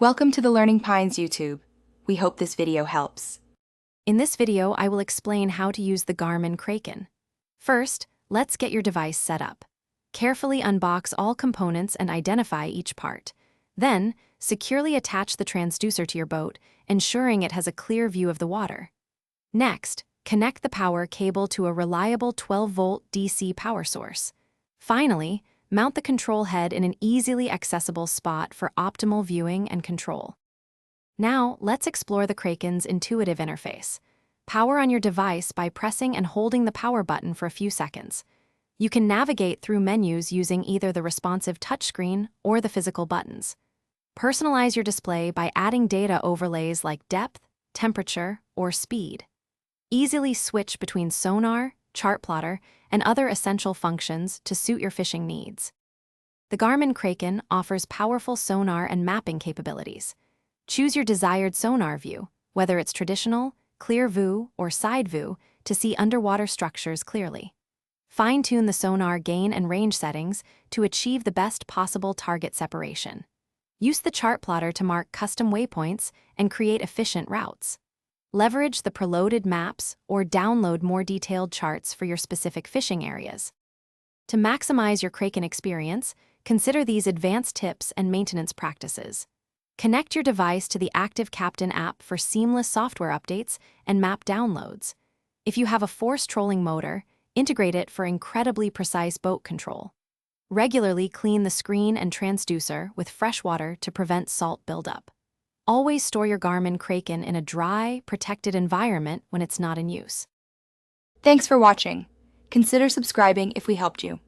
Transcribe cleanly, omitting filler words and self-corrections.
Welcome to the Learning Pines YouTube. We hope this video helps. In this video, I will explain how to use the Garmin Kraken. First, let's get your device set up. Carefully unbox all components and identify each part. Then, securely attach the transducer to your boat, ensuring it has a clear view of the water. Next, connect the power cable to a reliable 12-volt DC power source. Finally, mount the control head in an easily accessible spot for optimal viewing and control. Now, let's explore the Kraken's intuitive interface. Power on your device by pressing and holding the power button for a few seconds. You can navigate through menus using either the responsive touchscreen or the physical buttons. Personalize your display by adding data overlays like depth, temperature, or speed. Easily switch between sonar, chart plotter, and other essential functions to suit your fishing needs. The Garmin Kraken offers powerful sonar and mapping capabilities. Choose your desired sonar view, whether it's traditional, clear view, or side view, to see underwater structures clearly. Fine-tune the sonar gain and range settings to achieve the best possible target separation. Use the chart plotter to mark custom waypoints and create efficient routes. Leverage the preloaded maps or download more detailed charts for your specific fishing areas. To maximize your Kraken experience, consider these advanced tips and maintenance practices. Connect your device to the Active Captain app for seamless software updates and map downloads. If you have a forced trolling motor, integrate it for incredibly precise boat control. Regularly clean the screen and transducer with fresh water to prevent salt buildup. Always store your Garmin Kraken in a dry, protected environment when it's not in use. Thanks for watching. Consider subscribing if we helped you.